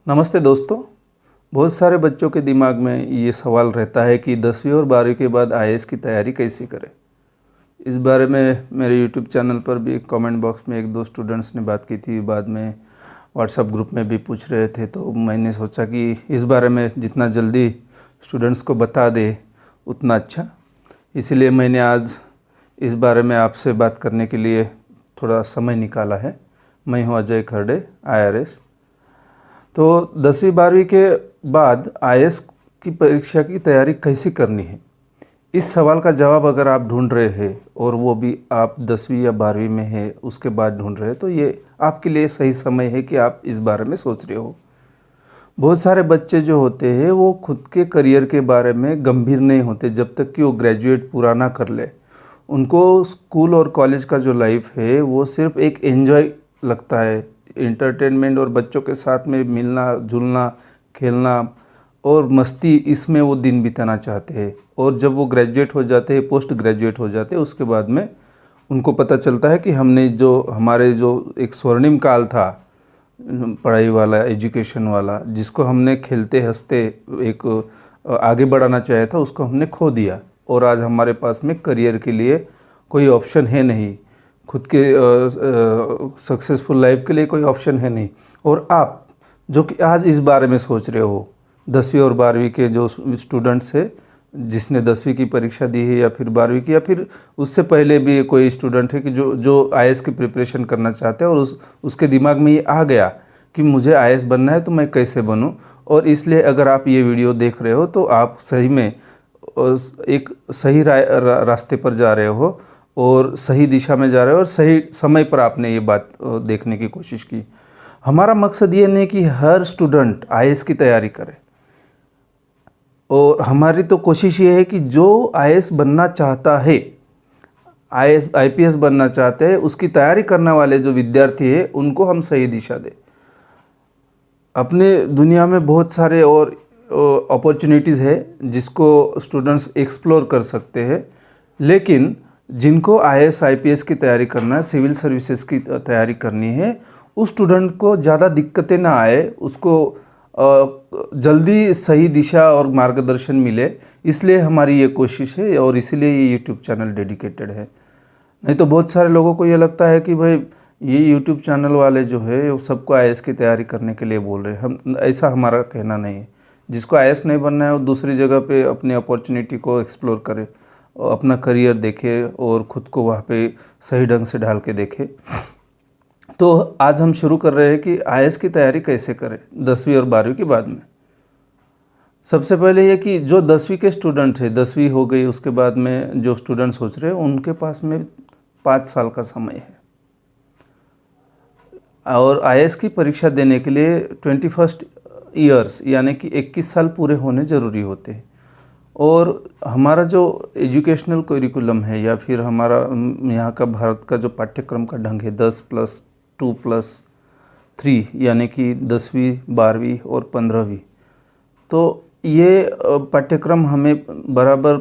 नमस्ते दोस्तों। बहुत सारे बच्चों के दिमाग में ये सवाल रहता है कि 10वीं और 12वीं के बाद आईएएस की तैयारी कैसे करें। इस बारे में मेरे यूट्यूब चैनल पर भी कमेंट बॉक्स में एक दो स्टूडेंट्स ने बात की थी, बाद में व्हाट्सएप ग्रुप में भी पूछ रहे थे। तो मैंने सोचा कि इस बारे में जितना जल्दी स्टूडेंट्स को बता दे उतना अच्छा। इसीलिए मैंने आज इस बारे में आपसे बात करने के लिए थोड़ा समय निकाला है। मैं हूँ अजय खरडे, IRS। तो 10वीं 12वीं के बाद आईएएस की परीक्षा की तैयारी कैसे करनी है, इस सवाल का जवाब अगर आप ढूंढ रहे हैं और वो भी आप 10वीं या 12वीं में है उसके बाद ढूंढ रहे हैं, तो ये आपके लिए सही समय है कि आप इस बारे में सोच रहे हो। बहुत सारे बच्चे जो होते हैं वो खुद के करियर के बारे में गंभीर नहीं होते जब तक कि वो ग्रेजुएट पूरा ना कर ले। उनको स्कूल और कॉलेज का जो लाइफ है वो सिर्फ एक एंजॉय लगता है, इंटरटेनमेंट और बच्चों के साथ में मिलना जुलना, खेलना और मस्ती, इसमें वो दिन बिताना चाहते हैं। और जब वो ग्रेजुएट हो जाते हैं, पोस्ट ग्रेजुएट हो जाते हैं, उसके बाद में उनको पता चलता है कि हमने जो हमारे जो एक स्वर्णिम काल था पढ़ाई वाला, एजुकेशन वाला, जिसको हमने खेलते हंसते एक आगे बढ़ाना चाहा था, उसको हमने खो दिया। और आज हमारे पास में करियर के लिए कोई ऑप्शन है नहीं, खुद के सक्सेसफुल लाइफ के लिए कोई ऑप्शन है नहीं। और आप जो कि आज इस बारे में सोच रहे हो, 10वीं और 12वीं के जो स्टूडेंट्स है, जिसने 10वीं की परीक्षा दी है या फिर 12वीं की, या फिर उससे पहले भी कोई स्टूडेंट है कि जो आईएएस की प्रिपरेशन करना चाहते हैं और उसके दिमाग में ये आ गया कि मुझे आईएएस बनना है तो मैं कैसे बनूं। और इसलिए अगर आप ये वीडियो देख रहे हो तो आप सही में एक सही रास्ते पर जा रहे हो और सही दिशा में जा रहे हो और सही समय पर आपने ये बात देखने की कोशिश की। हमारा मकसद ये नहीं कि हर स्टूडेंट आईएएस की तैयारी करे, और हमारी तो कोशिश ये है कि जो आईएएस बनना चाहता है, आईएएस आईपीएस बनना चाहते हैं, उसकी तैयारी करने वाले जो विद्यार्थी हैं उनको हम सही दिशा दें। अपने दुनिया में बहुत सारे और अपॉर्चुनिटीज़ है जिसको स्टूडेंट्स एक्सप्लोर कर सकते हैं, लेकिन जिनको आईएएस आईपीएस की तैयारी करना है, सिविल सर्विसेज की तैयारी करनी है, उस स्टूडेंट को ज़्यादा दिक्कतें ना आए, उसको जल्दी सही दिशा और मार्गदर्शन मिले, इसलिए हमारी ये कोशिश है और इसीलिए ये यूट्यूब चैनल डेडिकेटेड है। नहीं तो बहुत सारे लोगों को ये लगता है कि भाई ये यूट्यूब चैनल वाले जो है वो सबको आईएएस की तैयारी करने के लिए बोल रहे हैं। हम ऐसा हमारा कहना नहीं है। जिसको आईएएस नहीं बनना है वो दूसरी जगह पे अपनी अपॉर्चुनिटी को एक्सप्लोर करे, अपना करियर देखे और ख़ुद को वहाँ पे सही ढंग से ढाल के देखे। तो आज हम शुरू कर रहे हैं कि आईएएस की तैयारी कैसे करें 10वीं और 12वीं के बाद में। सबसे पहले ये कि जो 10वीं के स्टूडेंट है, 10वीं हो गई, उसके बाद में जो स्टूडेंट सोच रहे हैं उनके पास में 5 साल का समय है और आईएएस की परीक्षा देने के लिए 21 ईयर्स यानी कि 21 साल पूरे होने ज़रूरी होते हैं। और हमारा जो एजुकेशनल करिकुलम है या फिर हमारा यहाँ का भारत का जो पाठ्यक्रम का ढंग है, 10+2+3 यानी कि 10वीं 12वीं और 15वीं, तो ये पाठ्यक्रम हमें बराबर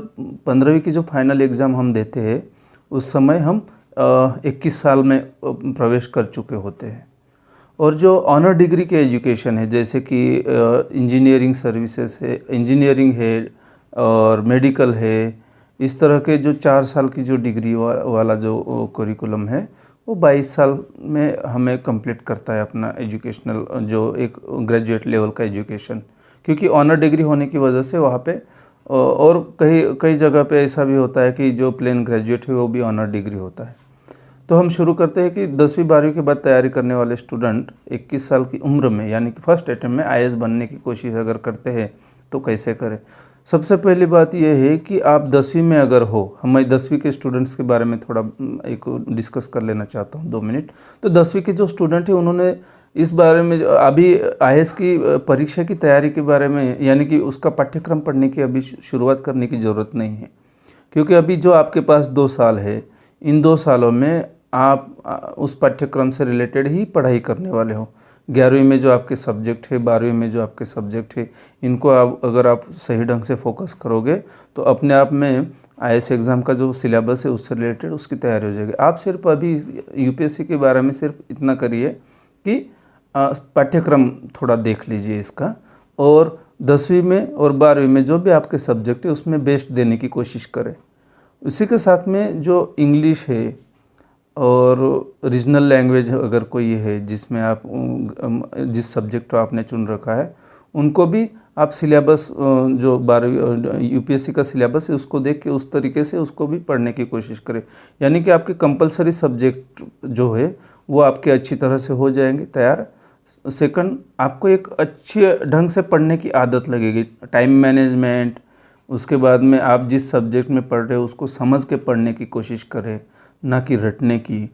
15वीं की जो फाइनल एग्ज़ाम हम देते हैं उस समय हम 21 साल में प्रवेश कर चुके होते हैं। और जो ऑनर डिग्री के एजुकेशन है, जैसे कि इंजीनियरिंग सर्विसेज है, इंजीनियरिंग है और मेडिकल है, इस तरह के जो 4 साल की जो डिग्री वाला जो करिकुलम है वो 22 साल में हमें कंप्लीट करता है अपना एजुकेशनल जो एक ग्रेजुएट लेवल का एजुकेशन। क्योंकि ऑनर डिग्री होने की वजह से वहाँ पे और कई जगह पे ऐसा भी होता है कि जो प्लेन ग्रेजुएट है वो भी ऑनर डिग्री होता है। तो हम शुरू करते हैं कि 10वीं 12वीं के बाद तैयारी करने वाले स्टूडेंट 21 साल की उम्र में यानी कि फर्स्ट अटेम्प्ट में आईएएस बनने की कोशिश अगर करते हैं तो कैसे करें। सबसे पहली बात यह है कि आप 10वीं में अगर हो, मैं 10वीं के स्टूडेंट्स के बारे में थोड़ा एक डिस्कस कर लेना चाहता हूँ 2 मिनट। तो 10वीं के जो स्टूडेंट हैं उन्होंने इस बारे में अभी आईएएस की परीक्षा की तैयारी के बारे में यानी कि उसका पाठ्यक्रम पढ़ने की अभी शुरुआत करने की ज़रूरत नहीं है। क्योंकि अभी जो आपके पास 2 साल है, इन 2 सालों में आप उस पाठ्यक्रम से रिलेटेड ही पढ़ाई करने वाले हो। 11वीं में जो आपके सब्जेक्ट है, 12वीं में जो आपके सब्जेक्ट है, इनको अगर आप सही ढंग से फोकस करोगे तो अपने आप में आईएएस एग्ज़ाम का जो सिलेबस है उससे रिलेटेड उसकी तैयारी हो जाएगी। आप सिर्फ अभी यूपीएससी के बारे में सिर्फ इतना करिए कि पाठ्यक्रम थोड़ा देख लीजिए इसका, और 10वीं में और 12वीं में जो भी आपके सब्जेक्ट है उसमें बेस्ट देने की कोशिश करें। उसी के साथ में जो इंग्लिश है और रीजनल लैंग्वेज अगर कोई है जिसमें आप जिस सब्जेक्ट को आपने चुन रखा है उनको भी आप सिलेबस जो 12वीं यूपीएससी का सिलेबस है उसको देख के उस तरीके से उसको भी पढ़ने की कोशिश करें। यानी कि आपके कंपलसरी सब्जेक्ट जो है वो आपके अच्छी तरह से हो जाएंगे तैयार। सेकंड, आपको एक अच्छे ढंग से पढ़ने की आदत लगेगी, टाइम मैनेजमेंट। उसके बाद में आप जिस सब्जेक्ट में पढ़ रहे हो उसको समझ के पढ़ने की कोशिश करें, ना कि रटने की।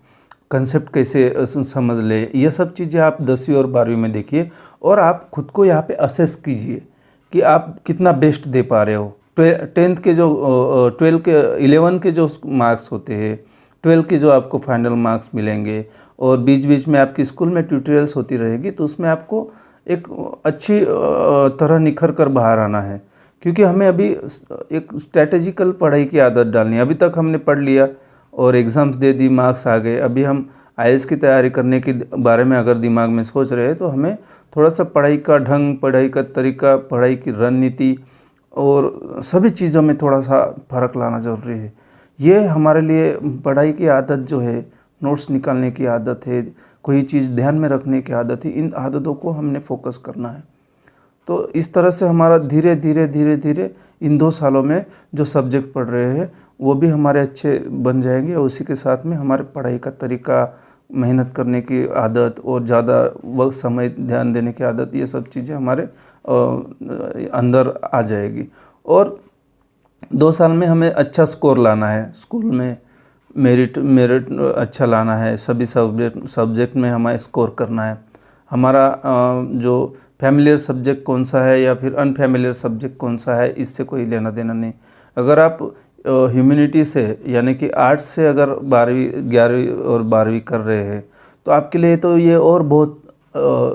कंसेप्ट कैसे समझ ले, ये सब चीज़ें आप 10वीं और 12वीं में देखिए, और आप खुद को यहाँ पे असेस कीजिए कि आप कितना बेस्ट दे पा रहे हो। 10th के जो 12 के 11 के जो मार्क्स होते हैं, 12 के जो आपको फाइनल मार्क्स मिलेंगे, और बीच बीच में आपकी स्कूल में ट्यूटोरियल्स होती रहेगी, तो उसमें आपको एक अच्छी तरह निखर कर बाहर आना है। क्योंकि हमें अभी एक स्ट्रैटेजिकल पढ़ाई की आदत डालनी है। अभी तक हमने पढ़ लिया और एग्ज़ाम्स दे दी, मार्क्स आ गए। अभी हम आईएएस की तैयारी करने के बारे में अगर दिमाग में सोच रहे हैं तो हमें थोड़ा सा पढ़ाई का ढंग, पढ़ाई का तरीका, पढ़ाई की रणनीति और सभी चीज़ों में थोड़ा सा फर्क लाना ज़रूरी है। ये हमारे लिए पढ़ाई की आदत जो है, नोट्स निकालने की आदत है, कोई चीज़ ध्यान में रखने की आदत है, इन आदतों को हमने फोकस करना है। तो इस तरह से हमारा धीरे धीरे इन 2 सालों में जो सब्जेक्ट पढ़ रहे हैं वो भी हमारे अच्छे बन जाएंगे, और उसी के साथ में हमारे पढ़ाई का तरीका, मेहनत करने की आदत और ज़्यादा वक्त समय ध्यान देने की आदत, ये सब चीज़ें हमारे अंदर आ जाएगी। और 2 साल में हमें अच्छा स्कोर लाना है, स्कूल में मेरिट अच्छा लाना है, सभी सब्जेक्ट में हमें स्कोर करना है। हमारा जो फैमिलियर सब्जेक्ट कौन सा है या फिर अनफैमिलियर सब्जेक्ट कौन सा है, इससे कोई लेना देना नहीं। अगर आप ह्यूमैनिटी से यानी कि आर्ट्स से अगर 12वीं 11वीं और 12वीं कर रहे हैं तो आपके लिए तो ये और बहुत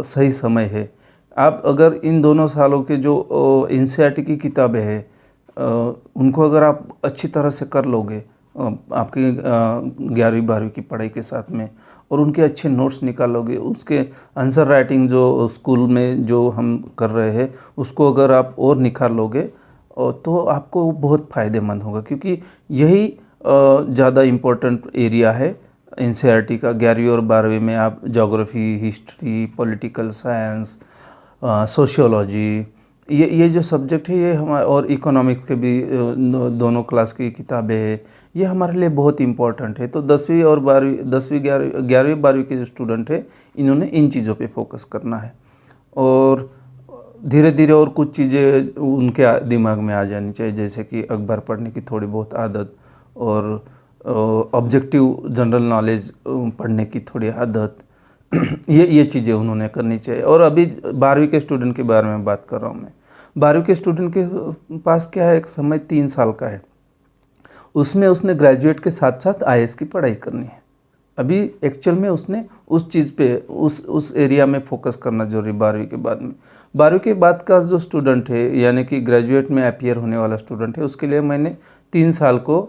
सही समय है। आप अगर इन दोनों सालों के जो एनसीईआरटी की किताबें हैं उनको अगर आप अच्छी तरह से कर लोगे आपकी 11वीं 12वीं की पढ़ाई के साथ में, और उनके अच्छे नोट्स निकालोगे, उसके आंसर राइटिंग जो स्कूल में जो हम कर रहे हैं उसको अगर आप और निखार लोगे तो आपको बहुत फ़ायदेमंद होगा। क्योंकि यही ज़्यादा इम्पोर्टेंट एरिया है एनसीईआरटी का। 11वीं और 12वीं में आप geography, history, political science, sociology, ये जो सब्जेक्ट है ये हमारे, और इकोनॉमिक्स के भी दोनों क्लास की किताबें हैं, ये हमारे लिए बहुत इम्पोर्टेंट है। तो 10वीं और 12वीं 11वीं 12वीं के जो स्टूडेंट हैं इन्होंने इन चीज़ों पे फोकस करना है, और धीरे धीरे और कुछ चीज़ें उनके दिमाग में आ जानी चाहिए, जैसे कि अखबार पढ़ने की थोड़ी बहुत आदत, और ऑब्जेक्टिव जनरल नॉलेज पढ़ने की थोड़ी आदत, ये चीज़ें उन्होंने करनी चाहिए। और अभी 12वीं के स्टूडेंट के बारे में बात कर रहा हूँ मैं। 12वीं के स्टूडेंट के पास क्या है, एक समय 3 साल का है, उसमें उसने ग्रेजुएट के साथ साथ आईएएस की पढ़ाई करनी है। अभी एक्चुअल में उसने उस चीज़ पे उस एरिया में फोकस करना जरूरी 12वीं के बाद में। 12वीं के बाद का जो स्टूडेंट है यानी कि ग्रेजुएट में अपीयर होने वाला स्टूडेंट है, उसके लिए मैंने 3 साल को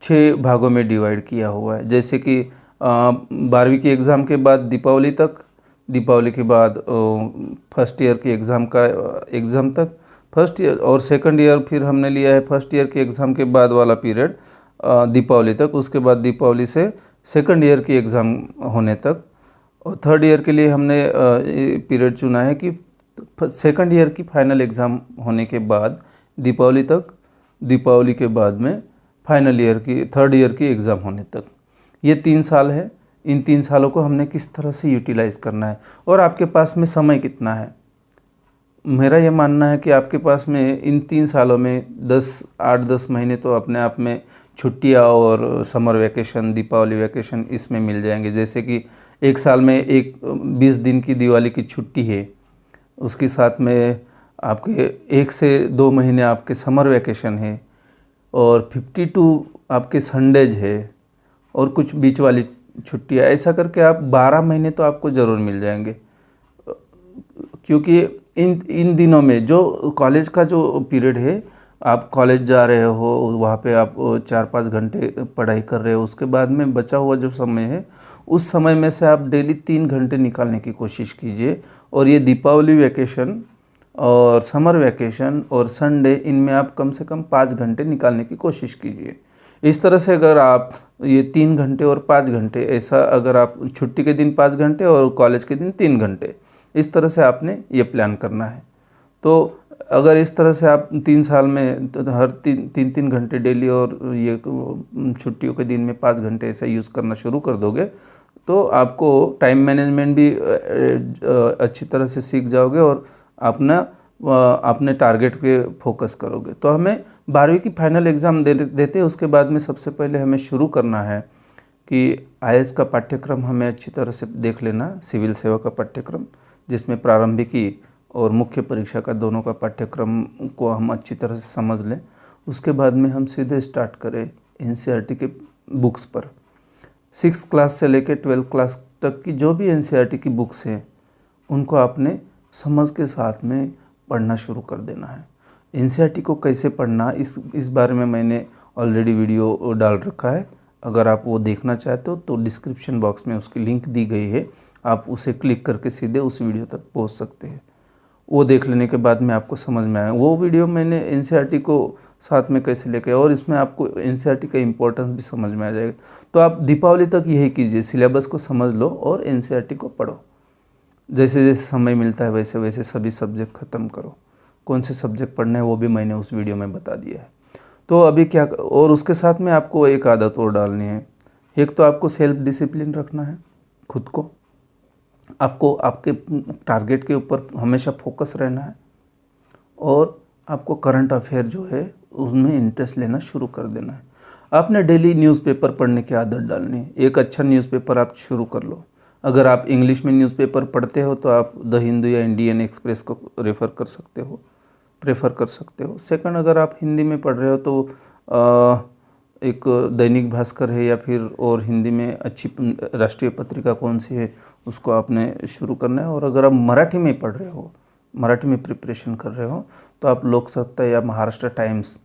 6 भागों में डिवाइड किया हुआ है। जैसे कि 12वीं की एग्ज़ाम के बाद दीपावली तक, दीपावली के बाद फर्स्ट ईयर की एग्ज़ाम तक, फर्स्ट ईयर और सेकंड ईयर फिर हमने लिया है फर्स्ट ईयर के एग्ज़ाम के बाद वाला पीरियड दीपावली तक। उसके बाद दीपावली से सेकंड ईयर की एग्ज़ाम होने तक, और थर्ड ईयर के लिए हमने पीरियड चुना है कि सेकंड ईयर की फाइनल एग्ज़ाम होने के बाद दीपावली तक, दीपावली के बाद में फाइनल ईयर की थर्ड ईयर की एग्ज़ाम होने तक। ये 3 साल है। इन 3 सालों को हमने किस तरह से यूटिलाइज़ करना है, और आपके पास में समय कितना है। मेरा ये मानना है कि आपके पास में इन 3 सालों में 8-10 महीने तो अपने आप में छुट्टियाँ और समर वैकेशन, दीपावली वैकेशन इसमें मिल जाएंगे। जैसे कि एक साल में 20 दिन की दिवाली की छुट्टी है, उसके साथ में आपके 1 से 2 महीने आपके समर वैकेशन है, और 52 आपके संडेज है, और कुछ बीच वाली छुट्टियाँ, ऐसा करके आप 12 महीने तो आपको ज़रूर मिल जाएंगे। क्योंकि इन दिनों में जो कॉलेज का जो पीरियड है आप कॉलेज जा रहे हो, वहाँ पे आप 4-5 घंटे पढ़ाई कर रहे हो, उसके बाद में बचा हुआ जो समय है उस समय में से आप डेली 3 घंटे निकालने की कोशिश कीजिए। और ये दीपावली वैकेशन और समर वैकेशन और संडे, इनमें आप कम से कम 5 घंटे निकालने की कोशिश कीजिए। इस तरह से अगर आप ये 3 घंटे और 5 घंटे, ऐसा अगर आप छुट्टी के दिन 5 घंटे और कॉलेज के दिन 3 घंटे, इस तरह से आपने ये प्लान करना है। तो अगर इस तरह से आप 3 साल में तो हर 3 घंटे डेली और ये छुट्टियों के दिन में 5 घंटे ऐसा यूज़ करना शुरू कर दोगे तो आपको टाइम मैनेजमेंट भी अच्छी तरह से सीख जाओगे और अपने टारगेट पे फोकस करोगे। तो हमें 12वीं की फाइनल एग्ज़ाम देते उसके बाद में सबसे पहले हमें शुरू करना है कि आईएएस का पाठ्यक्रम हमें अच्छी तरह से देख लेना, सिविल सेवा का पाठ्यक्रम, जिसमें प्रारंभिकी और मुख्य परीक्षा का दोनों का पाठ्यक्रम को हम अच्छी तरह से समझ लें। उसके बाद में हम सीधे स्टार्ट करें एनसीईआरटी के बुक्स पर। 6th क्लास से लेकर 12th क्लास तक की जो भी एनसीईआरटी की बुक्स हैं उनको आपने समझ के साथ में पढ़ना शुरू कर देना है। एनसीईआरटी को कैसे पढ़ना इस बारे में मैंने ऑलरेडी वीडियो डाल रखा है। अगर आप वो देखना चाहते हो तो डिस्क्रिप्शन बॉक्स में उसकी लिंक दी गई है, आप उसे क्लिक करके सीधे उस वीडियो तक पहुंच सकते हैं। वो देख लेने के बाद में आपको समझ में आया वो वीडियो मैंने एनसीईआरटी को साथ में कैसे लेके, और इसमें आपको एनसीईआरटी का इम्पोर्टेंस भी समझ में आ जाएगा। तो आप दीपावली तक यही कीजिए, सिलेबस को समझ लो और एनसीईआरटी को पढ़ो। जैसे जैसे समय मिलता है वैसे वैसे सभी सब्जेक्ट ख़त्म करो। कौन से सब्जेक्ट पढ़ने हैं वो भी मैंने उस वीडियो में बता दिया है। तो अभी क्या, और उसके साथ में आपको एक आदत और डालनी है। एक तो आपको सेल्फ डिसिप्लिन रखना है, खुद को, आपको आपके टारगेट के ऊपर हमेशा फोकस रहना है, और आपको करंट अफेयर जो है उसमें इंटरेस्ट लेना शुरू कर देना है। आपने डेली न्यूज़पेपर पढ़ने की आदत डालनी है। एक अच्छा न्यूज़पेपर आप शुरू कर लो। अगर आप इंग्लिश में न्यूज़पेपर पढ़ते हो तो आप द हिंदू या इंडियन एक्सप्रेस को प्रेफर कर सकते हो। सेकंड, अगर आप हिंदी में पढ़ रहे हो तो एक दैनिक भास्कर है, या फिर और हिंदी में अच्छी राष्ट्रीय पत्रिका कौन सी है उसको आपने शुरू करना है। और अगर आप मराठी में पढ़ रहे हो, मराठी में प्रिपरेशन कर रहे हो, तो आप लोकसत्ता या महाराष्ट्र टाइम्स,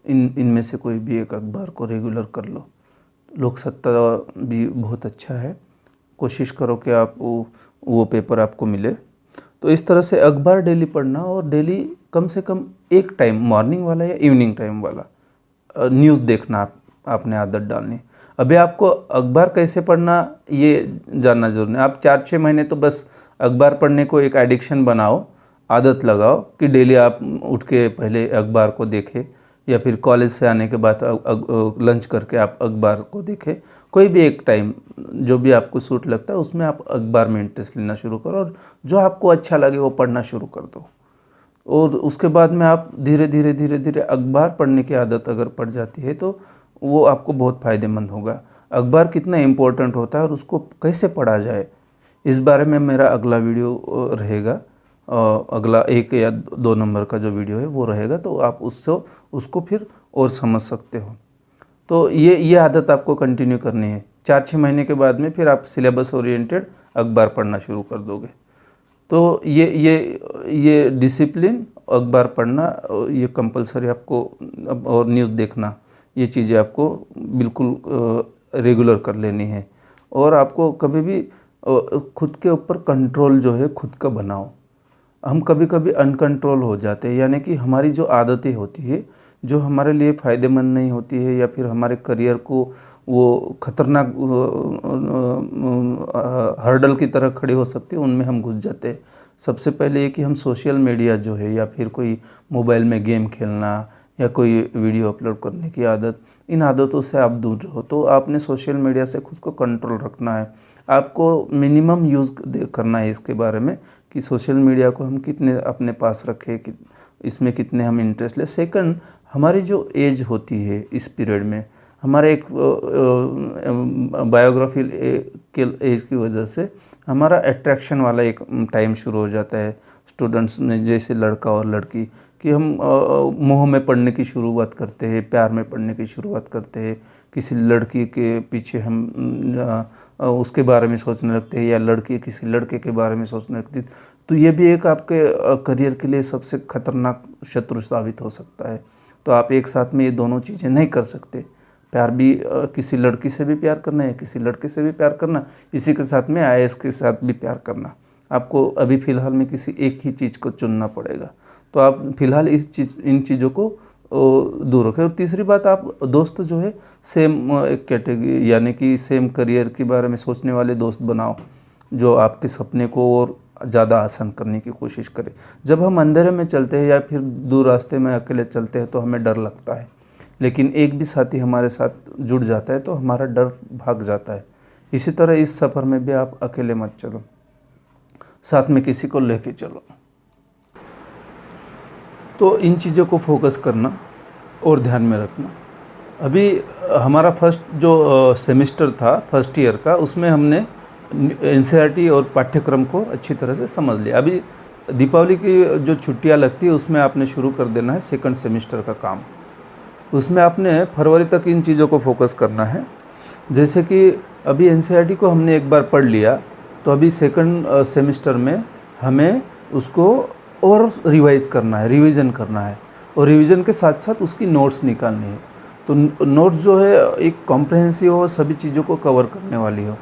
इनमें से कोई भी एक अखबार को रेगुलर कर लो। लोकसत्ता भी बहुत अच्छा है, कोशिश करो कि आप वो पेपर आपको मिले। तो इस तरह से अखबार डेली पढ़ना, और डेली कम से कम एक टाइम, मॉर्निंग वाला या इवनिंग टाइम वाला न्यूज़ देखना आपने आदत डालनी। अभी आपको अखबार कैसे पढ़ना ये जानना जरूरी है। आप 4-6 महीने तो बस अखबार पढ़ने को एक एडिक्शन बनाओ, आदत लगाओ कि डेली आप उठ के पहले अखबार को देखें, या फिर कॉलेज से आने के बाद लंच करके आप अखबार को देखें। कोई भी एक टाइम जो भी आपको सूट लगता है उसमें आप अखबार में इंटरेस्ट लेना शुरू करो, और जो आपको अच्छा लगे वो पढ़ना शुरू कर दो। और उसके बाद में आप धीरे धीरे अखबार पढ़ने की आदत अगर पड़ जाती है तो वो आपको बहुत फ़ायदेमंद होगा। अखबार कितना इम्पोर्टेंट होता है और उसको कैसे पढ़ा जाए, इस बारे में मेरा अगला वीडियो रहेगा। अगला 1 या 2 नंबर का जो वीडियो है वो रहेगा, तो आप उसको फिर और समझ सकते हो। तो ये आदत आपको कंटिन्यू करनी है। 4-6 महीने के बाद में फिर आप सिलेबस ओरिएंटेड अखबार पढ़ना शुरू कर दोगे। तो ये डिसिप्लिन, अखबार पढ़ना, ये कंपलसरी आपको, और न्यूज़ देखना, ये चीज़ें आपको बिल्कुल रेगुलर कर लेनी है। और आपको कभी भी खुद के ऊपर कंट्रोल जो है खुद का बनाओ। हम कभी कभी अनकंट्रोल हो जाते हैं, यानी कि हमारी जो आदतें होती है जो हमारे लिए फ़ायदेमंद नहीं होती है, या फिर हमारे करियर को वो खतरनाक हर्डल की तरह खड़े हो सकते हैं, उनमें हम घुस जाते हैं। सबसे पहले ये कि हम सोशल मीडिया जो है, या फिर कोई मोबाइल में गेम खेलना, या कोई वीडियो अपलोड करने की आदत, इन आदतों से आप दूर रहो। तो आपने सोशल मीडिया से खुद को कंट्रोल रखना है। आपको मिनिमम यूज़ करना है इसके बारे में कि सोशल मीडिया को हम कितने अपने पास रखें, कि इसमें कितने हम इंटरेस्ट लें। सेकंड, हमारी जो एज होती है इस पीरियड में, हमारा एक बायोग्राफी के एज की वजह से हमारा अट्रैक्शन वाला एक टाइम शुरू हो जाता है स्टूडेंट्स में, जैसे लड़का और लड़की, कि हम मोह में पढ़ने की शुरुआत करते हैं, प्यार में पढ़ने की शुरुआत करते हैं। किसी लड़की के पीछे हम उसके बारे में सोचने लगते हैं, या लड़की किसी लड़के के बारे में सोचने लगती है। तो ये भी एक आपके करियर के लिए सबसे खतरनाक शत्रु साबित हो सकता है। तो आप एक साथ में ये दोनों चीज़ें नहीं कर सकते। प्यार भी किसी लड़की से भी प्यार करना है, किसी लड़के से भी प्यार करना, इसी के साथ में आईएएस के साथ भी प्यार करना। आपको अभी फ़िलहाल में किसी एक ही चीज़ को चुनना पड़ेगा। तो आप फ़िलहाल इन चीज़ों को दूर रखें। और तीसरी बात, आप दोस्त जो है सेम कैटेगरी यानी कि सेम करियर के बारे में सोचने वाले दोस्त बनाओ, जो आपके सपने को और ज़्यादा आसान करने की कोशिश करें। जब हम अंधेरे में चलते हैं या फिर दूर रास्ते में अकेले चलते हैं तो हमें डर लगता है, लेकिन एक भी साथी हमारे साथ जुड़ जाता है तो हमारा डर भाग जाता है। इसी तरह इस सफ़र में भी आप अकेले मत चलो, साथ में किसी को लेके चलो। तो इन चीज़ों को फोकस करना और ध्यान में रखना। अभी हमारा फर्स्ट जो सेमेस्टर था फर्स्ट ईयर का, उसमें हमने एनसीईआरटी और पाठ्यक्रम को अच्छी तरह से समझ लिया। अभी दीपावली की जो छुट्टियां लगती है उसमें आपने शुरू कर देना है सेकंड सेमेस्टर का काम। उसमें आपने फरवरी तक इन चीज़ों को फोकस करना है। जैसे कि अभी एनसीईआरटी को हमने एक बार पढ़ लिया, तो अभी सेकंड सेमेस्टर में हमें उसको और रिवाइज़ करना है, रिवीजन करना है, और रिवीजन के साथ साथ उसकी नोट्स निकालनी है। तो नोट्स जो है एक कॉम्प्रहेंसिव हो, सभी चीज़ों को कवर करने वाली हो।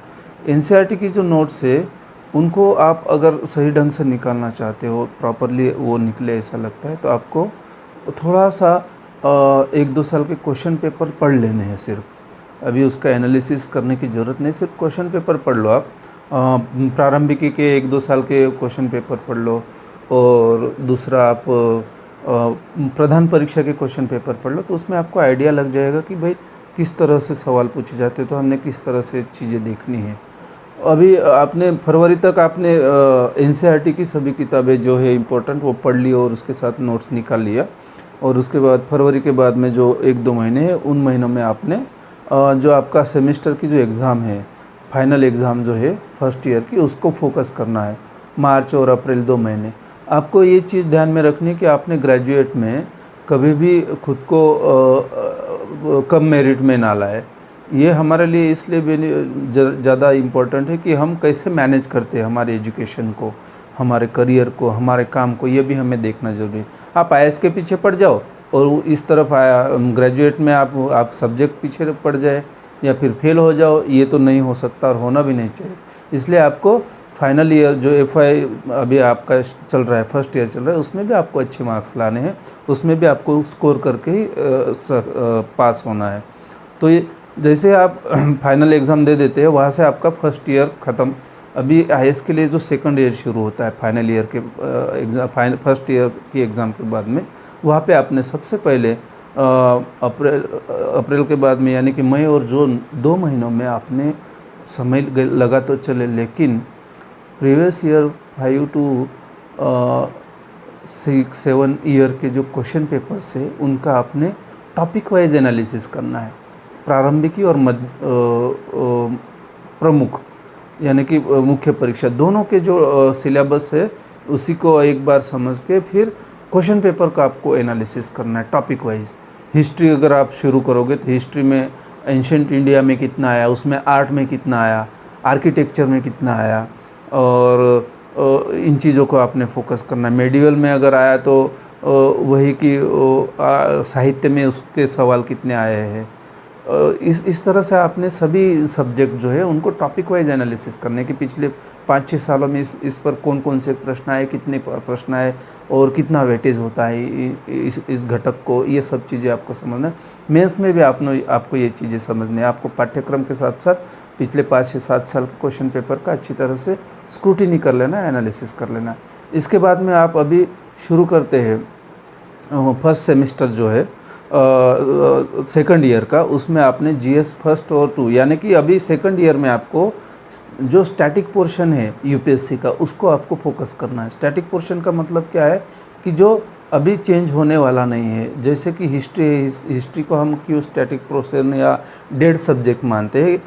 एनसीईआरटी की जो नोट्स है उनको आप अगर सही ढंग से निकालना चाहते हो, प्रॉपरली वो निकले ऐसा लगता है, तो आपको थोड़ा सा 1-2 साल के क्वेश्चन पेपर पढ़ लेने हैं सिर्फ। अभी उसका एनालिसिस करने की ज़रूरत नहीं, सिर्फ क्वेश्चन पेपर पढ़ लो आप। प्रारंभिकी के 1-2 साल के क्वेश्चन पेपर पढ़ लो, और दूसरा आप प्रधान परीक्षा के क्वेश्चन पेपर पढ़ लो, तो उसमें आपको आइडिया लग जाएगा कि भाई किस तरह से सवाल पूछे जाते हैं, तो हमने किस तरह से चीज़ें देखनी है। अभी आपने फरवरी तक आपने एनसीईआरटी की सभी किताबें जो है इम्पोर्टेंट वो पढ़ ली और उसके साथ नोट्स निकाल लिया, और उसके बाद फरवरी के बाद में जो 1-2 महीने हैं उन महीनों में आपने जो आपका सेमेस्टर की जो एग्ज़ाम है, फाइनल एग्ज़ाम जो है फर्स्ट ईयर की, उसको फोकस करना है। मार्च और अप्रैल 2 महीने आपको ये चीज़ ध्यान में रखनी है कि आपने ग्रेजुएट में कभी भी खुद को कम मेरिट में ना लाए। ये हमारे लिए इसलिए ज़्यादा इम्पोर्टेंट है कि हम कैसे मैनेज करते हैं हमारे एजुकेशन को, हमारे करियर को, हमारे काम को, ये भी हमें देखना ज़रूरी है। आप आईएएस के पीछे पड़ जाओ और इस तरफ ग्रेजुएट में आप सब्जेक्ट पीछे पड़ जाए या फिर फेल हो जाओ, ये तो नहीं हो सकता और होना भी नहीं चाहिए। इसलिए आपको फाइनल ईयर जो एफआई अभी आपका चल रहा है, फर्स्ट ईयर चल रहा है, उसमें भी आपको अच्छे मार्क्स लाने हैं, उसमें भी आपको स्कोर करके ही पास होना है। तो ये जैसे आप फाइनल एग्ज़ाम दे देते हैं, वहाँ से आपका फर्स्ट ईयर ख़त्म। अभी आईएएस के लिए जो सेकंड ईयर शुरू होता है फाइनल ईयर के एग्ज़ाम, फर्स्ट ईयर की एग्ज़ाम के बाद में, वहाँ पे आपने सबसे पहले अप्रैल के बाद में यानी कि मई और जून 2 महीनों में आपने समय लगा तो चले, लेकिन प्रीवियस ईयर 5 to 6-7 ईयर के जो क्वेश्चन पेपर्स है उनका आपने टॉपिक वाइज एनालिसिस करना है। प्रारंभिकी और प्रमुख यानी कि मुख्य परीक्षा दोनों के जो सिलेबस है उसी को एक बार समझ के फिर क्वेश्चन पेपर का आपको एनालिसिस करना है टॉपिक वाइज। हिस्ट्री अगर आप शुरू करोगे तो हिस्ट्री में एंशिएंट इंडिया में कितना आया, उसमें आर्ट में कितना आया, आर्किटेक्चर में कितना आया, और इन चीज़ों को आपने फोकस करना है। मेडिवल में अगर आया तो वही कि साहित्य में उसके सवाल कितने आए हैं। इस तरह से आपने सभी सब्जेक्ट जो है उनको टॉपिक वाइज एनालिसिस करने कि पिछले 5-6 सालों में इस पर कौन कौन से प्रश्न आए, कितने प्रश्न आए और कितना वेटेज होता है इस घटक को, ये सब चीज़ें आपको समझना है। मेंस में भी आपको ये चीज़ें समझनी है। आपको पाठ्यक्रम के साथ साथ पिछले 5 से 7 साल के क्वेश्चन पेपर का अच्छी तरह से स्क्रूटिनी कर लेना है, एनालिसिस कर लेना है। इसके बाद में आप अभी शुरू करते हैं फर्स्ट सेमेस्टर जो है सेकंड ईयर का, उसमें आपने जीएस फर्स्ट और 2 यानी कि अभी सेकंड ईयर में आपको जो स्टैटिक पोर्शन है यूपीएससी का उसको आपको फोकस करना है। स्टैटिक पोर्शन का मतलब क्या है कि जो अभी चेंज होने वाला नहीं है। जैसे कि हिस्ट्री है, हिस्ट्री को हम क्यों स्टैटिक पोर्शन या डेड सब्जेक्ट मानते हैं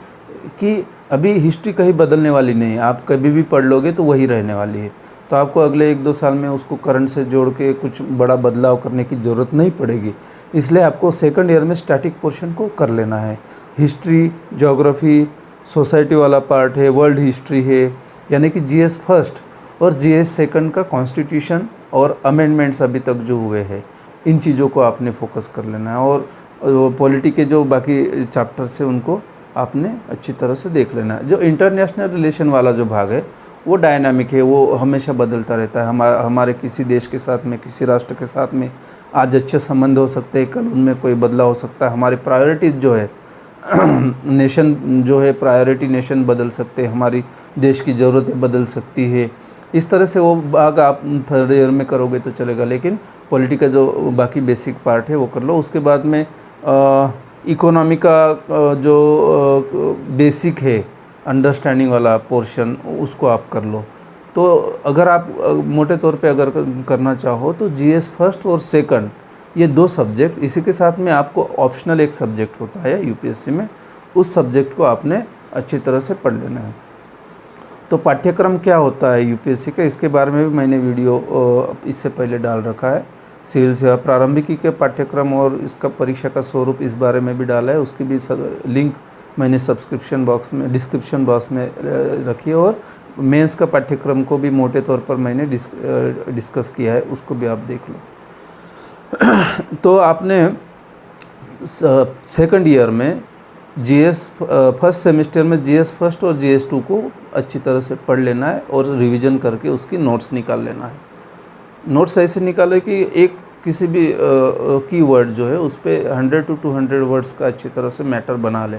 कि अभी हिस्ट्री कहीं बदलने वाली नहीं है, आप कभी भी पढ़ लोगे तो वही रहने वाली है। तो आपको अगले 1-2 साल में उसको करंट से जोड़ के कुछ बड़ा बदलाव करने की ज़रूरत नहीं पड़ेगी। इसलिए आपको सेकंड ईयर में स्टैटिक पोर्शन को कर लेना है। हिस्ट्री, ज्योग्राफी, सोसाइटी वाला पार्ट है, वर्ल्ड हिस्ट्री है, यानी कि जीएस फर्स्ट और जीएस सेकंड का कॉन्स्टिट्यूशन और अमेंडमेंट्स अभी तक जो हुए हैं इन चीज़ों को आपने फोकस कर लेना है। और पॉलिटी के जो बाकी चैप्टर्स हैं उनको आपने अच्छी तरह से देख लेना है। जो इंटरनेशनल रिलेशन वाला जो भाग है वो डायनामिक है, वो हमेशा बदलता रहता है। हमारे किसी देश के साथ में, किसी राष्ट्र के साथ में आज अच्छे संबंध हो सकते हैं, कल उनमें कोई बदलाव हो सकता है। हमारी प्रायोरिटीज़ जो है नेशन जो है, प्रायोरिटी नेशन बदल सकते हैं, हमारी देश की ज़रूरतें बदल सकती है। इस तरह से वो भाग आप थर्ड ईयर में करोगे तो चलेगा, लेकिन पॉलिटी का जो बाकी बेसिक पार्ट है वो कर लो। उसके बाद में इकोनॉमी का जो बेसिक है अंडरस्टैंडिंग वाला पोर्शन, उसको आप कर लो। तो अगर आप मोटे तौर पे अगर करना चाहो तो जीएस फर्स्ट और सेकंड, ये 2 सब्जेक्ट, इसी के साथ में आपको ऑप्शनल एक सब्जेक्ट होता है यूपीएससी में, उस सब्जेक्ट को आपने अच्छी तरह से पढ़ लेना है। तो पाठ्यक्रम क्या होता है यूपीएससी का, इसके बारे में भी मैंने वीडियो इससे पहले डाल रखा है। सिविल सेवा प्रारंभिकी के पाठ्यक्रम और इसका परीक्षा का स्वरूप, इस बारे में भी डाला है। उसकी भी लिंक मैंने डिस्क्रिप्शन बॉक्स में रखी है। और मेंस का पाठ्यक्रम को भी मोटे तौर पर मैंने डिस्कस किया है, उसको भी आप देख लो। तो आपने सेकंड ईयर में जीएस फर्स्ट सेमेस्टर में जीएस फर्स्ट और जीएस 2 को अच्छी तरह से पढ़ लेना है और रिवीजन करके उसकी नोट्स निकाल लेना है। नोट्स ऐसे निकाले कि एक किसी भी कीवर्ड जो है उस पर 100 to 200 वर्ड्स का अच्छी तरह से मैटर बना ले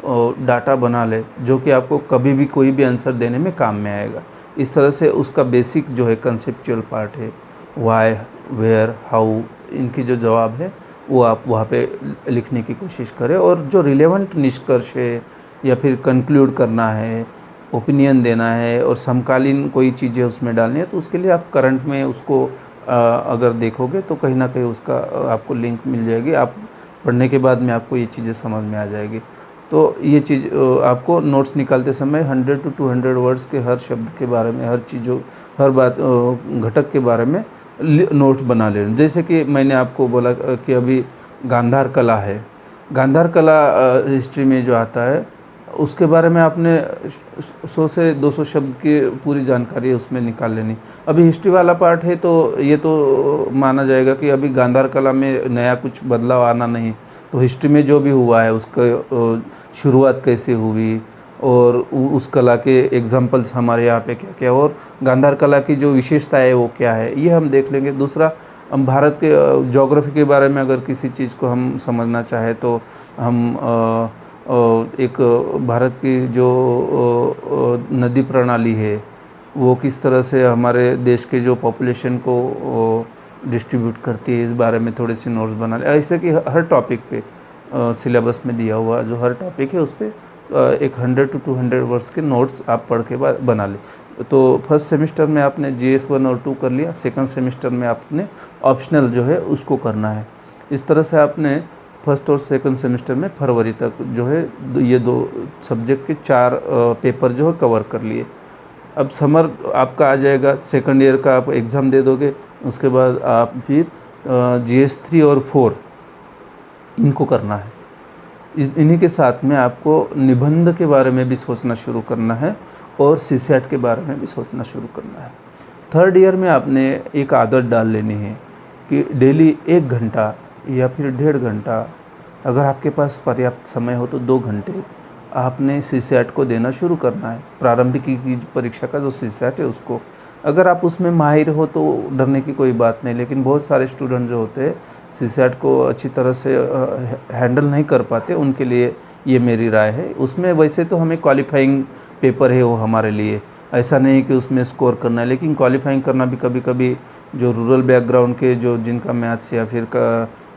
और डाटा बना ले, जो कि आपको कभी भी कोई भी आंसर देने में काम में आएगा। इस तरह से उसका बेसिक जो है कंसेप्चुअल पार्ट है, व्हाई, वेयर, हाउ, इनकी जो जवाब है वो आप वहाँ पे लिखने की कोशिश करें। और जो रिलेवेंट निष्कर्ष है या फिर कंक्लूड करना है, ओपिनियन देना है और समकालीन कोई चीज़ें उसमें डालनी है, तो उसके लिए आप करंट में उसको अगर देखोगे तो कहीं ना कहीं उसका आपको लिंक मिल जाएगी। आप पढ़ने के बाद में आपको ये चीज़ें समझ में आ जाएगी। तो ये चीज़ आपको नोट्स निकालते समय 100 to 200 वर्ड्स के हर शब्द के बारे में, हर चीज़ों, हर बात, घटक के बारे में नोट बना लेना। जैसे कि मैंने आपको बोला कि अभी गांधार कला है, गांधार कला हिस्ट्री में जो आता है उसके बारे में आपने 100 से 200 शब्द की पूरी जानकारी उसमें निकाल लेनी। अभी हिस्ट्री वाला पार्ट है तो ये तो माना जाएगा कि अभी गांधार कला में नया कुछ बदलाव आना नहीं, तो हिस्ट्री में जो भी हुआ है उसका शुरुआत कैसे हुई और उस कला के एग्जाम्पल्स हमारे यहाँ पे क्या क्या, और गांधार कला की जो विशेषता है वो क्या है, ये हम देख लेंगे। दूसरा, हम भारत के ज्योग्राफी के बारे में अगर किसी चीज़ को हम समझना चाहें तो हम एक भारत की जो नदी प्रणाली है वो किस तरह से हमारे देश के जो पॉपुलेशन को डिस्ट्रीब्यूट करती है, इस बारे में थोड़े से नोट्स बना ले। ऐसे कि हर टॉपिक पे सिलेबस में दिया हुआ जो हर टॉपिक है उस पर एक 100 to 200 वर्ड्स के नोट्स आप पढ़ के बाद बना ले। तो फर्स्ट सेमेस्टर में आपने GS 1 और 2 कर लिया, सेकंड सेमेस्टर में आपने ऑप्शनल जो है उसको करना है। इस तरह से आपने फर्स्ट और सेकंड सेमेस्टर में फरवरी तक जो है ये 2 सब्जेक्ट के 4 पेपर जो है कवर कर लिए। अब समर आपका आ जाएगा, सेकंड ईयर का आप एग्ज़ाम दे दोगे, उसके बाद आप फिर GS 3 और 4 इनको करना है। इन्हीं के साथ में आपको निबंध के बारे में भी सोचना शुरू करना है और CSAT के बारे में भी सोचना शुरू करना है। थर्ड ईयर में आपने एक आदत डाल लेनी है कि डेली 1 घंटा या फिर 1.5 घंटा, अगर आपके पास पर्याप्त समय हो तो 2 घंटे आपने CSAT को देना शुरू करना है। प्रारंभिकी की परीक्षा का जो CSAT है उसको, अगर आप उसमें माहिर हो तो डरने की कोई बात नहीं, लेकिन बहुत सारे स्टूडेंट जो होते हैं CSAT को अच्छी तरह से हैंडल नहीं कर पाते, उनके लिए ये मेरी राय है। उसमें वैसे तो हमें क्वालिफाइंग पेपर है वो हमारे लिए, ऐसा नहीं कि उसमें स्कोर करना है, लेकिन क्वालिफाइंग करना भी कभी कभी जो रूरल बैकग्राउंड के जो जिनका मैथ्स या फिर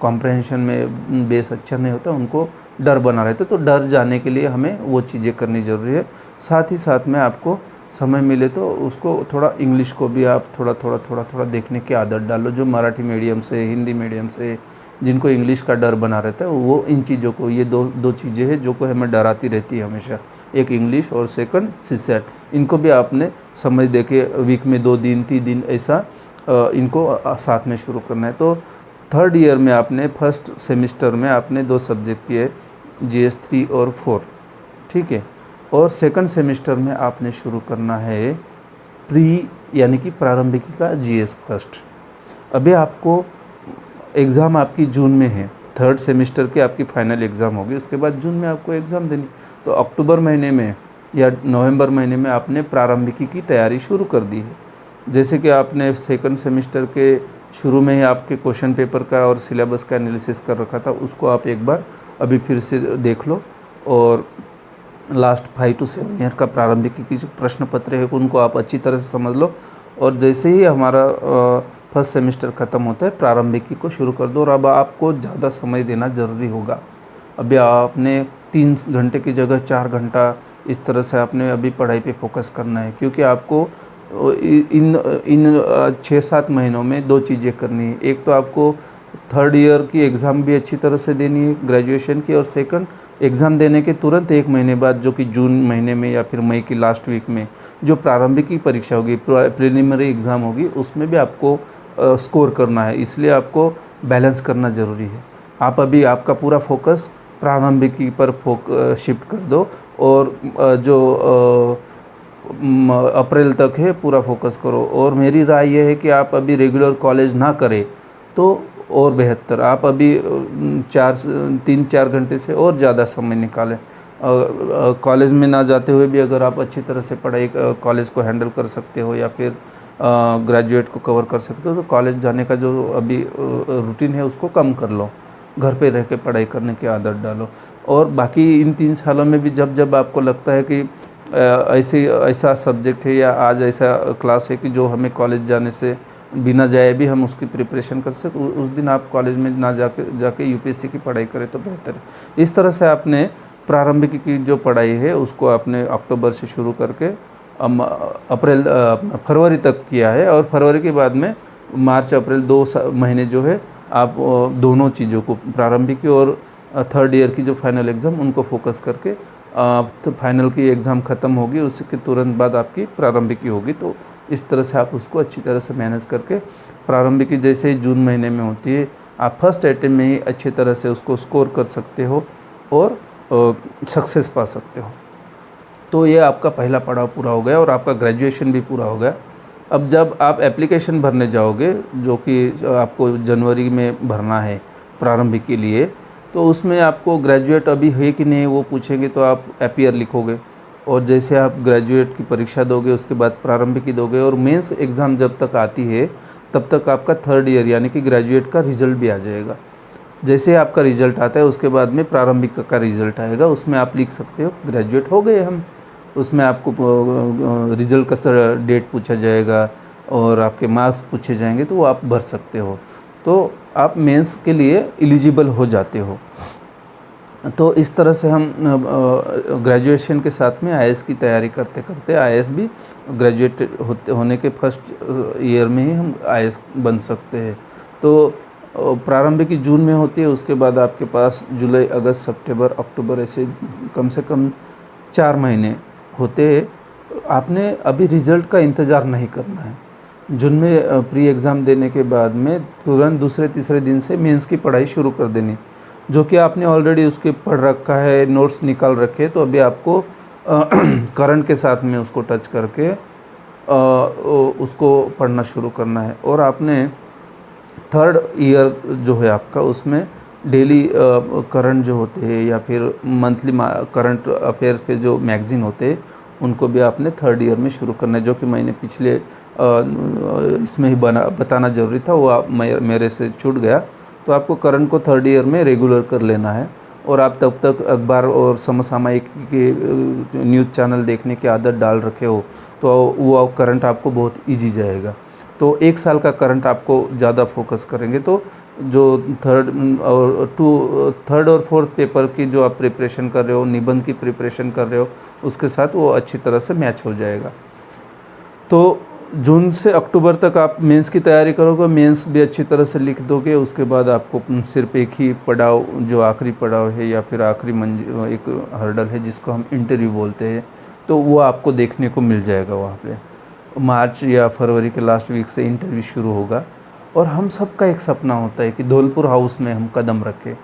कॉम्प्रहेंशन में बेस अच्छा नहीं होता उनको डर बना रहता है। तो डर जाने के लिए हमें वो चीज़ें करनी ज़रूरी है। साथ ही साथ में आपको समय मिले तो उसको थोड़ा इंग्लिश को भी आप थोड़ा देखने की आदत डालो। जो मराठी मीडियम से, हिंदी मीडियम से जिनको इंग्लिश का डर बना रहता है वो इन चीज़ों को, ये दो चीज़ें हैं जो को हमें डराती रहती है हमेशा, एक इंग्लिश और सेकंड CSAT। इनको भी आपने समझ दे के वीक में 2 दिन 3 दिन ऐसा इनको साथ में शुरू करना है। तो थर्ड ईयर में आपने फर्स्ट सेमेस्टर में आपने 2 सब्जेक्ट किए, GS 3 और 4, ठीक है। और सेकंड सेमेस्टर में आपने शुरू करना है प्री यानी कि प्रारंभिकी का GS फर्स्ट। अभी आपको एग्ज़ाम आपकी जून में है, 3rd सेमेस्टर की आपकी फाइनल एग्ज़ाम होगी, उसके बाद जून में आपको एग्ज़ाम देनी। तो अक्टूबर महीने में या नवंबर महीने में आपने प्रारंभिकी की तैयारी शुरू कर दी है। जैसे कि आपने 2nd सेमेस्टर के शुरू में ही आपके क्वेश्चन पेपर का और सिलेबस का एनालिसिस कर रखा था, उसको आप एक बार अभी फिर से देख लो, और लास्ट 5 to 7 ईयर का प्रारंभिकी की जो प्रश्न पत्र है उनको आप अच्छी तरह से समझ लो। और जैसे ही हमारा 1st सेमेस्टर ख़त्म होता है, प्रारंभिकी को शुरू कर दो। और अब आपको ज़्यादा समय देना ज़रूरी होगा। अभी आपने 3 घंटे की जगह 4 घंटा इस तरह से आपने अभी पढ़ाई पे फोकस करना है, क्योंकि आपको इन 6-7 महीनों में 2 चीज़ें करनी है। एक तो आपको 3rd ईयर की एग्ज़ाम भी अच्छी तरह से देनी है ग्रेजुएशन की, और 2nd एग्ज़ाम देने के तुरंत 1 महीने बाद, जो कि जून महीने में या फिर मई की लास्ट वीक में जो प्रारंभिक परीक्षा होगी, प्रिलिमिनरी एग्ज़ाम होगी, उसमें भी आपको स्कोर करना है। इसलिए आपको बैलेंस करना ज़रूरी है। आप अभी आपका पूरा फोकस प्रारंभिकी पर शिफ्ट कर दो, और जो अप्रैल तक है पूरा फोकस करो। और मेरी राय ये है कि आप अभी रेगुलर कॉलेज ना करें तो और बेहतर। आप अभी 3-4 घंटे से और ज़्यादा समय निकालें। कॉलेज में ना जाते हुए भी अगर आप अच्छी तरह से पढ़ाई कॉलेज को हैंडल कर सकते हो, या फिर ग्रेजुएट को कवर कर सकते हो, तो कॉलेज जाने का जो अभी रूटीन है उसको कम कर लो। घर पे रह के पढ़ाई करने की आदत डालो। और बाकी इन 3 सालों में भी जब जब आपको लगता है कि ऐसा सब्जेक्ट है या आज ऐसा क्लास है कि जो हमें कॉलेज जाने से बिना जाए भी हम उसकी प्रिपरेशन कर सकें, उस दिन आप कॉलेज में ना जाके यूपीएससी की पढ़ाई करें तो बेहतर है। इस तरह से आपने प्रारंभिक की जो पढ़ाई है उसको आपने अक्टूबर से शुरू करके फरवरी तक किया है, और फरवरी के बाद में मार्च अप्रैल 2 महीने जो है आप दोनों चीज़ों को, प्रारंभिकी और 3rd ईयर की जो फाइनल एग्ज़ाम, उनको फोकस करके तो फाइनल की एग्ज़ाम ख़त्म होगी, उसके तुरंत बाद आपकी प्रारंभिकी होगी। तो इस तरह से आप उसको अच्छी तरह से मैनेज करके, प्रारंभिकी जैसे ही जून महीने में होती है, आप फर्स्ट अटेम्प्ट में ही अच्छी तरह से उसको स्कोर कर सकते हो और सक्सेस पा सकते हो। तो ये आपका पहला पड़ाव पूरा हो गया और आपका ग्रेजुएशन भी पूरा हो गया। अब जब आप एप्लीकेशन भरने जाओगे, जो कि आपको जनवरी में भरना है प्रारंभिक के लिए, तो उसमें आपको ग्रेजुएट अभी है कि नहीं वो पूछेंगे, तो आप अपीयर लिखोगे। और जैसे आप ग्रेजुएट की परीक्षा दोगे, उसके बाद प्रारंभिक की दोगे, और मेंस एग्ज़ाम जब तक आती है तब तक आपका 3rd ईयर यानी कि ग्रेजुएट का रिज़ल्ट भी आ जाएगा। जैसे आपका रिज़ल्ट आता है उसके बाद में प्रारंभिक का रिज़ल्ट आएगा, उसमें आप लिख सकते हो ग्रेजुएट हो गए हम। उसमें आपको रिज़ल्ट का डेट पूछा जाएगा और आपके मार्क्स पूछे जाएंगे, तो वो आप भर सकते हो। तो आप मेंस के लिए एलिजिबल हो जाते हो। तो इस तरह से हम ग्रेजुएशन के साथ में आईएएस की तैयारी करते करते, आईएएस भी ग्रेजुएट होने के फर्स्ट ईयर में ही हम आईएएस बन सकते हैं। तो प्रारंभिक जून में होती है, उसके बाद आपके पास जुलाई, अगस्त, सितंबर, अक्टूबर, ऐसे कम से कम 4 महीने होते हैं। आपने अभी रिज़ल्ट का इंतज़ार नहीं करना है। जून में प्री एग्ज़ाम देने के बाद में तुरंत दूसरे तीसरे दिन से मेंस की पढ़ाई शुरू कर देनी, जो कि आपने ऑलरेडी उसके पढ़ रखा है, नोट्स निकाल रखे। तो अभी आपको करंट के साथ में उसको टच करके उसको पढ़ना शुरू करना है। और आपने 3rd ईयर जो है आपका, उसमें डेली करंट जो होते हैं या फिर मंथली करंट अफेयर्स के जो मैगज़ीन होते हैं, उनको भी आपने 3rd ईयर में शुरू करना है, जो कि मैंने पिछले इसमें ही बताना ज़रूरी था, वो मेरे से छूट गया। तो आपको करंट को 3rd ईयर में रेगुलर कर लेना है। और आप तब तक अखबार और समसामयिक के न्यूज़ चैनल देखने की आदत डाल रखे हो, तो वो करंट आपको बहुत ईजी जाएगा। तो 1 साल का करंट आपको ज़्यादा फोकस करेंगे, तो जो 3rd और 4th पेपर की जो आप प्रिपरेशन कर रहे हो, निबंध की प्रिपरेशन कर रहे हो, उसके साथ वो अच्छी तरह से मैच हो जाएगा। तो जून से अक्टूबर तक आप मेंस की तैयारी करोगे, मेंस भी अच्छी तरह से लिख दोगे। उसके बाद आपको सिर्फ एक ही पड़ाव, जो आखिरी पड़ाव है या फिर आखिरी एक हर्डल है जिसको हम इंटरव्यू बोलते हैं, तो वो आपको देखने को मिल जाएगा। वहाँ पे मार्च या फरवरी के लास्ट वीक से इंटरव्यू शुरू होगा। और हम सबका एक सपना होता है कि धौलपुर हाउस में हम कदम रखें।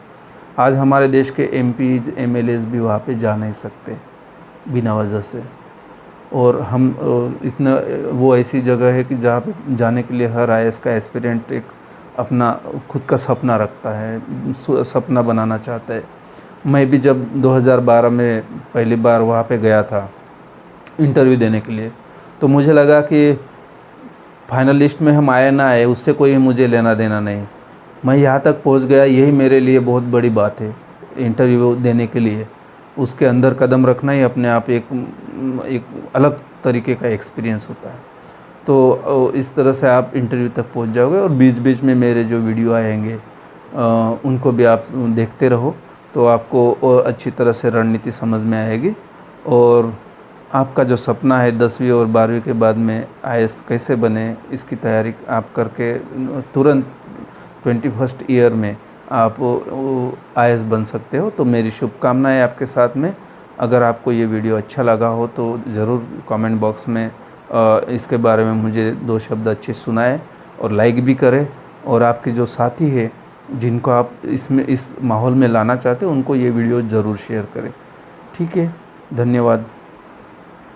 आज हमारे देश के एमपीज, एमएलएज भी वहाँ पे जा नहीं सकते बिना वजह से। और हम इतना, वो ऐसी जगह है कि जहाँ पे जाने के लिए हर आईएएस का एस्पिरेंट एक अपना खुद का सपना रखता है, सपना बनाना चाहता है। मैं भी जब 2012 में पहली बार वहाँ पे गया था इंटरव्यू देने के लिए, तो मुझे लगा कि फाइनल लिस्ट में हम आए ना आए उससे कोई मुझे लेना देना नहीं, मैं यहाँ तक पहुँच गया, यही मेरे लिए बहुत बड़ी बात है। इंटरव्यू देने के लिए उसके अंदर कदम रखना ही अपने आप एक अलग तरीके का एक्सपीरियंस होता है। तो इस तरह से आप इंटरव्यू तक पहुंच जाओगे। और बीच बीच में मेरे जो वीडियो आएंगे उनको भी आप देखते रहो, तो आपको और अच्छी तरह से रणनीति समझ में आएगी। और आपका जो सपना है 10वीं और 12वीं के बाद में आईएएस कैसे बने, इसकी तैयारी आप करके तुरंत 21st ईयर में आप आईएएस बन सकते हो। तो मेरी शुभकामनाएं आपके साथ में। अगर आपको ये वीडियो अच्छा लगा हो तो ज़रूर कमेंट बॉक्स में इसके बारे में मुझे 2 शब्द अच्छे सुनाएं और लाइक भी करें। और आपके जो साथी हैं जिनको आप इस माहौल में लाना चाहते हो उनको ये वीडियो ज़रूर शेयर करें। ठीक है, धन्यवाद।